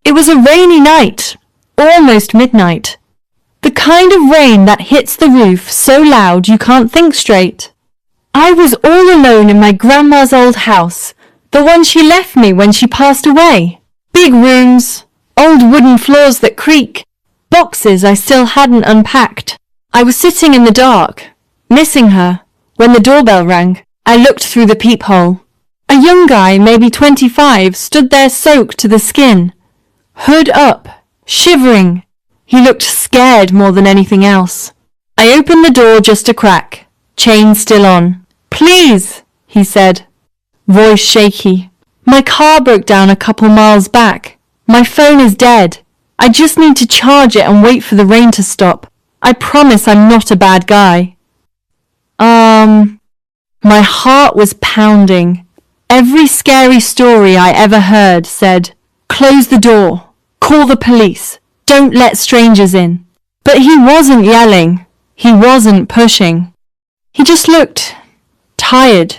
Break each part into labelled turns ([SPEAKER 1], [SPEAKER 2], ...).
[SPEAKER 1] It was a rainy night, almost midnight. The kind of rain that hits the roof so loud you can't think straight. I was all alone in my grandma's old house, the one she left me when she passed away. Big rooms, old wooden floors that creak, boxes I still hadn't unpacked. I was sitting in the dark, missing her, when the doorbell rang. I looked through the peephole. A young guy, maybe 25, stood there soaked to the skin, hood up, shivering. He looked scared more than anything else. I opened the door just a crack, chain still on. "Please," he said, voice shaky. "My car broke down a couple miles back. My phone is dead. I just need to charge it and wait for the rain to stop. I promise I'm not a bad guy." My heart was pounding. Every scary story I ever heard said, "Close the door. Call the police. Don't let strangers in." But he wasn't yelling. He wasn't pushing. He just looked tired,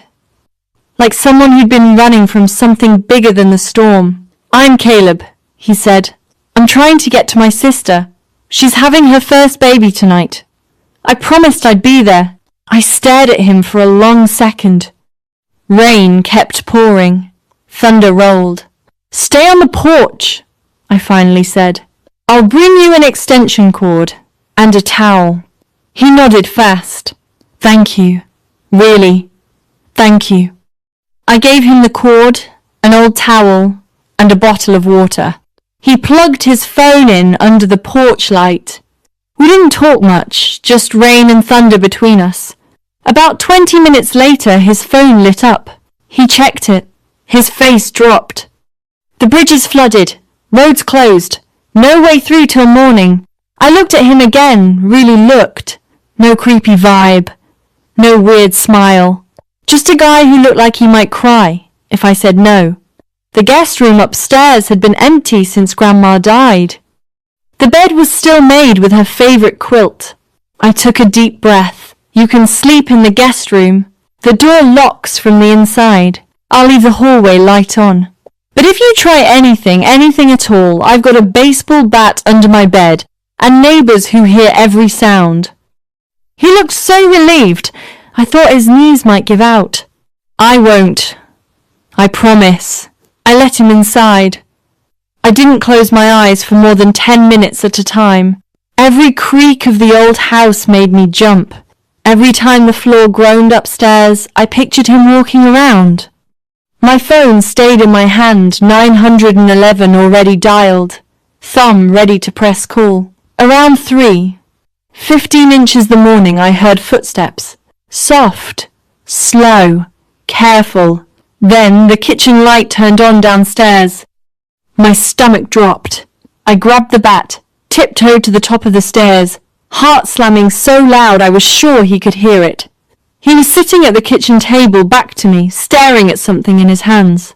[SPEAKER 1] like someone who'd been running from something bigger than the storm. "I'm Caleb," he said. "I'm trying to get to my sister. She's having her first baby tonight. I promised I'd be there." I stared at him for a long second. Rain kept pouring. Thunder rolled. "Stay on the porch," I finally said. "I'll bring you an extension cord and a towel." He nodded fast. "Thank you. Really, thank you." I gave him the cord, an old towel, and a bottle of water. He plugged his phone in under the porch light. We didn't talk much, just rain and thunder between us. About 20 minutes later, his phone lit up. He checked it. His face dropped. "The bridge is flooded. Roads closed. No way through till morning." I looked at him again, really looked. No creepy vibe. No weird smile. Just a guy who looked like he might cry if I said no. The guest room upstairs had been empty since Grandma died. The bed was still made with her favorite quilt. I took a deep breath. You can sleep in the guest room. The door locks from the inside. I'll leave the hallway light on. But if you try anything at all, I've got a baseball bat under my bed and neighbours who hear every sound. He looked so relieved. I thought his knees might give out. "I won't. I promise." I let him inside. I didn't close my eyes for more than 10 minutes at a time. Every creak of the old house made me jump. Every time the floor groaned upstairs, I pictured him walking around. My phone stayed in my hand, 911 already dialed, thumb ready to press call. Around 3, 15 inches the morning, I heard footsteps. Soft, slow, careful. Then the kitchen light turned on downstairs. My stomach dropped. I grabbed the bat, tiptoed to the top of the stairs, heart slamming so loud I was sure he could hear it. He was sitting at the kitchen table back to me, staring at something in his hands.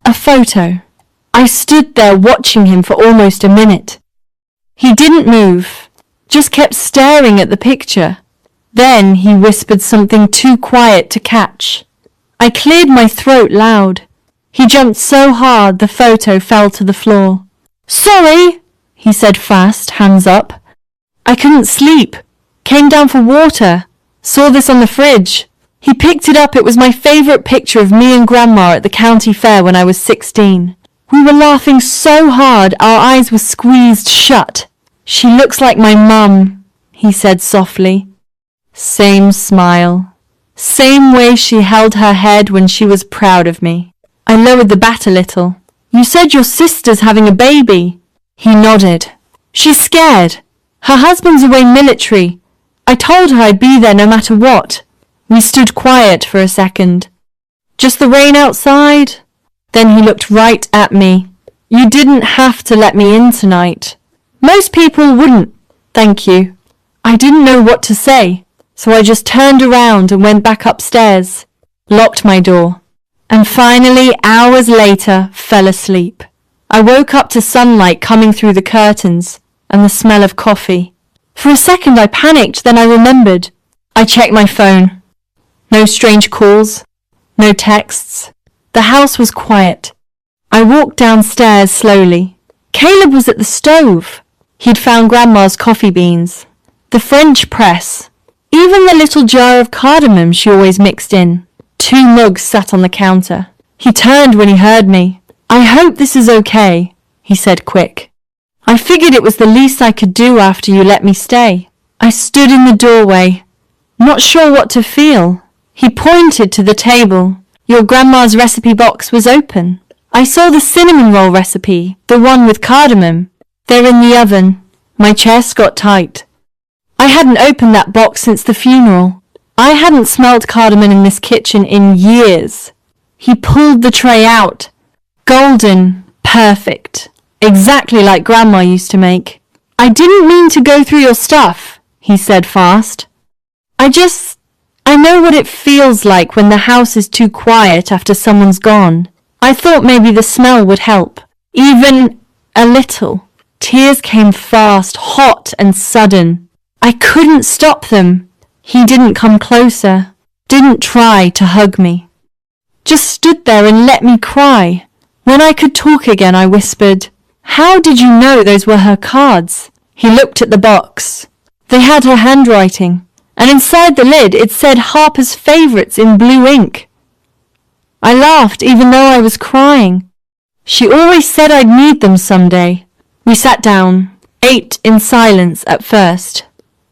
[SPEAKER 1] A photo. I stood there watching him for almost a minute. He didn't move, just kept staring at the picture. Then he whispered something too quiet to catch. I cleared my throat loud. He jumped so hard the photo fell to the floor. "Sorry," he said fast, hands up. "I couldn't sleep. Came down for water. Saw this on the fridge." He picked it up. It was my favourite picture of me and Grandma at the county fair when I was 16. We were laughing so hard our eyes were squeezed shut. "She looks like my mum," he said softly. Same smile. Same way she held her head when she was proud of me. I lowered the bat a little. "You said your sister's having a baby." He nodded. "She's scared. Her husband's away military. I told her I'd be there no matter what." We stood quiet for a second. "Just the rain outside?" Then he looked right at me. "You didn't have to let me in tonight. Most people wouldn't. Thank you." I didn't know what to say, so I just turned around and went back upstairs, locked my door, and finally, hours later, fell asleep. I woke up to sunlight coming through the curtains and the smell of coffee. For a second I panicked, then I remembered. I checked my phone. No strange calls, no texts. The house was quiet. I walked downstairs slowly. Caleb was at the stove. He'd found Grandma's coffee beans, the French press, even the little jar of cardamom she always mixed in. 2 mugs sat on the counter. He turned when he heard me. "I hope this is okay," he said quick. "I figured it was the least I could do after you let me stay." I stood in the doorway, not sure what to feel. He pointed to the table. "Your grandma's recipe box was open." I saw the cinnamon roll recipe, the one with cardamom. "They're in the oven." My chest got tight. I hadn't opened that box since the funeral. I hadn't smelt cardamom in this kitchen in years. He pulled the tray out. Golden, perfect, exactly like Grandma used to make. "I didn't mean to go through your stuff," he said fast. I know what it feels like when the house is too quiet after someone's gone. I thought maybe the smell would help, even a little. Tears came fast, hot and sudden. I couldn't stop them. He didn't come closer, didn't try to hug me. Just stood there and let me cry. When I could talk again, I whispered, "How did you know those were her cards?" He looked at the box. They had her handwriting, and inside the lid it said Harper's Favorites in blue ink. I laughed even though I was crying. She always said I'd need them someday. We sat down, ate in silence at first.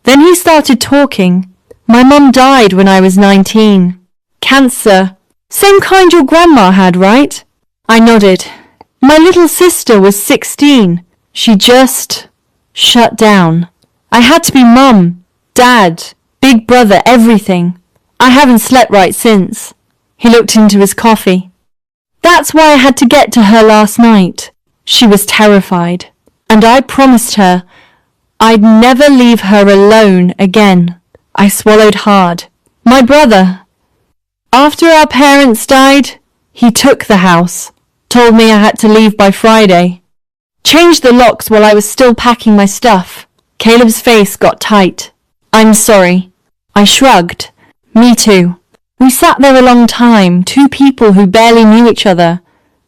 [SPEAKER 1] Then he started talking. "My mum died when I was 19. Cancer. Same kind your grandma had, right?" I nodded. "My little sister was 16. She just shut down. I had to be mum, dad, big brother, everything. I haven't slept right since." He looked into his coffee. "That's why I had to get to her last night." She was terrified, and I promised her I'd never leave her alone again. I swallowed hard. "My brother. After our parents died, he took the house, told me I had to leave by Friday. Changed the locks while I was still packing my stuff." Caleb's face got tight. "I'm sorry." I shrugged. "Me too." We sat there a long time, 2 people who barely knew each other,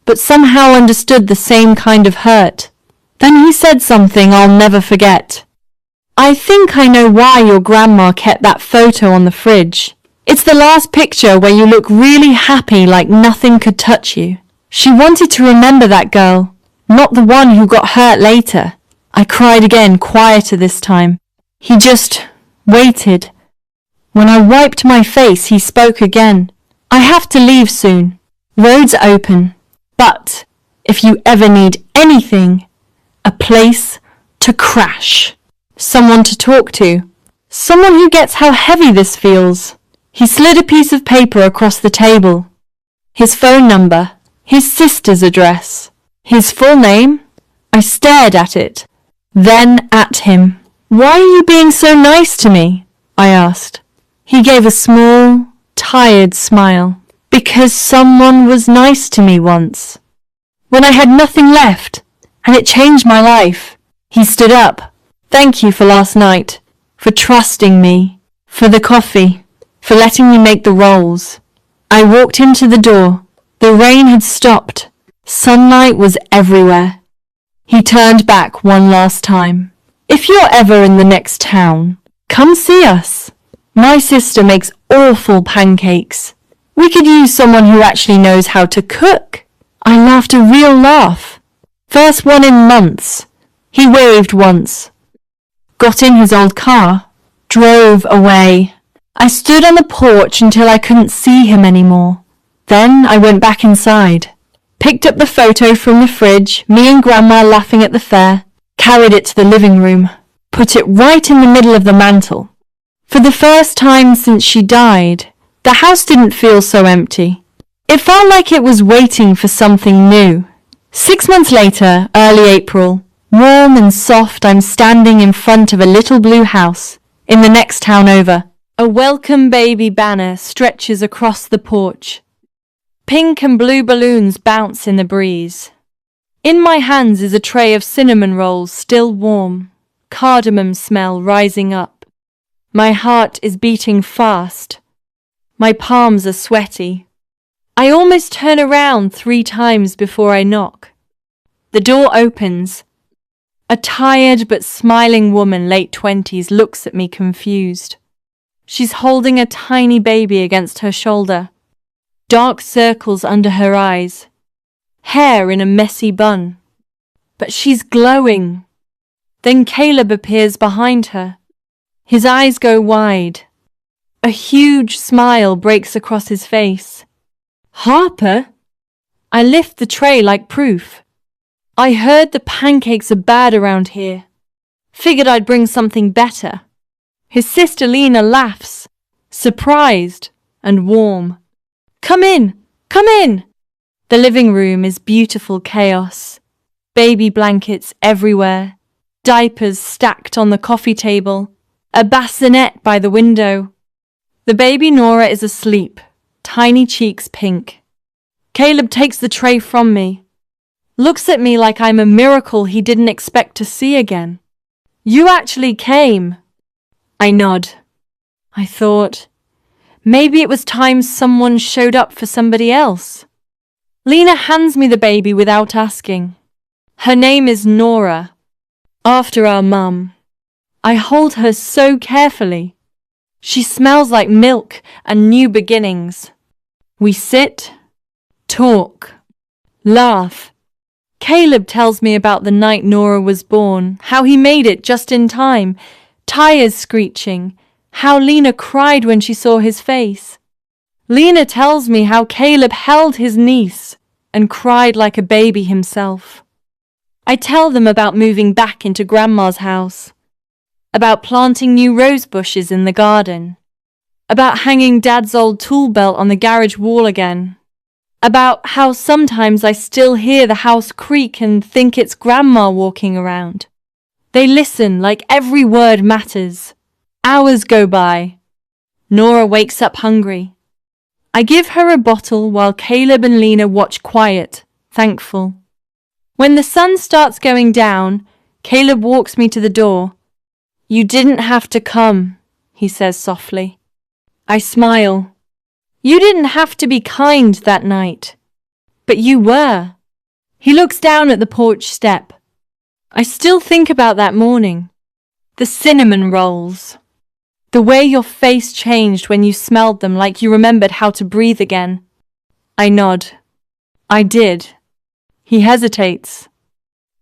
[SPEAKER 1] but somehow understood the same kind of hurt. Then he said something I'll never forget. "I think I know why your grandma kept that photo on the fridge. It's the last picture where you look really happy like nothing could touch you. She wanted to remember that girl, not the one who got hurt later." I cried again, quieter this time. He just waited. When I wiped my face, he spoke again. "I have to leave soon. Road's open. But if you ever need anything, a place to crash. Someone to talk to. Someone who gets how heavy this feels." He slid a piece of paper across the table. His phone number, his sister's address, his full name. I stared at it, then at him. "Why are you being so nice to me?" I asked. He gave a small, tired smile. "Because someone was nice to me once. When I had nothing left, and it changed my life." He stood up. "Thank you for last night, for trusting me, for the coffee, for letting me make the rolls." I walked him to the door. The rain had stopped. Sunlight was everywhere. He turned back one last time. "If you're ever in the next town, come see us. My sister makes awful pancakes. We could use someone who actually knows how to cook." I laughed a real laugh. First one in months. He waved once, got in his old car, drove away. I stood on the porch until I couldn't see him anymore. Then I went back inside, picked up the photo from the fridge, me and Grandma laughing at the fair, carried it to the living room, put it right in the middle of the mantel. For the first time since she died, the house didn't feel so empty. It felt like it was waiting for something new. 6 months later, early April, warm and soft, I'm standing in front of a little blue house in the next town over. A welcome baby banner stretches across the porch. Pink and blue balloons bounce in the breeze. In my hands is a tray of cinnamon rolls, still warm, cardamom smell rising up. My heart is beating fast. My palms are sweaty. I almost turn around 3 times before I knock. The door opens. A tired but smiling woman, late 20s, looks at me confused. She's holding a tiny baby against her shoulder. Dark circles under her eyes. Hair in a messy bun. But she's glowing. Then Caleb appears behind her. His eyes go wide. A huge smile breaks across his face. Harper? I lift the tray like proof. I heard the pancakes are bad around here. Figured I'd bring something better. His sister Lena laughs, surprised and warm. Come in, come in. The living room is beautiful chaos. Baby blankets everywhere. Diapers stacked on the coffee table. A bassinet by the window. The baby Nora is asleep, tiny cheeks pink. Caleb takes the tray from me. Looks at me like I'm a miracle he didn't expect to see again. You actually came. I nod. I thought, maybe it was time someone showed up for somebody else. Lena hands me the baby without asking. Her name is Nora, after our mum. I hold her so carefully. She smells like milk and new beginnings. We sit, talk, laugh. Caleb tells me about the night Nora was born, how he made it just in time, tires screeching, how Lena cried when she saw his face. Lena tells me how Caleb held his niece and cried like a baby himself. I tell them about moving back into Grandma's house, about planting new rose bushes in the garden, about hanging Dad's old tool belt on the garage wall again, about how sometimes I still hear the house creak and think it's Grandma walking around. They listen like every word matters. Hours go by. Nora wakes up hungry. I give her a bottle while Caleb and Lena watch quiet, thankful. When the sun starts going down, Caleb walks me to the door. You didn't have to come, he says softly. I smile. You didn't have to be kind that night. But you were. He looks down at the porch step. I still think about that morning. The cinnamon rolls. The way your face changed when you smelled them, like you remembered how to breathe again. I nod. I did. He hesitates.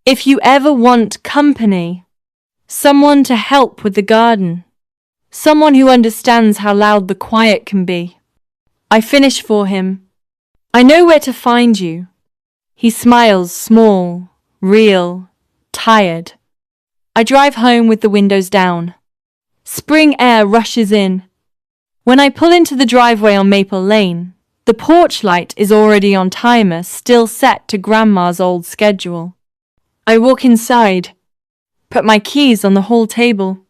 [SPEAKER 1] If you ever want company, someone to help with the garden, someone who understands how loud the quiet can be, I finish for him. I know where to find you. He smiles, small, real, tired. I drive home with the windows down. Spring air rushes in. When I pull into the driveway on Maple Lane, the porch light is already on timer, still set to Grandma's old schedule. I walk inside, put my keys on the hall table.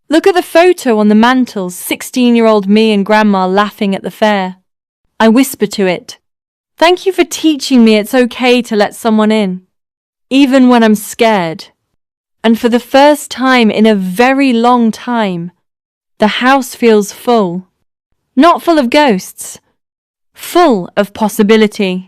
[SPEAKER 1] Look at the photo on the mantel, 16-year-old me and Grandma laughing at the fair. I whisper to it, thank you for teaching me it's okay to let someone in, even when I'm scared. And for the first time in a very long time, the house feels full. Not full of ghosts, full of possibility.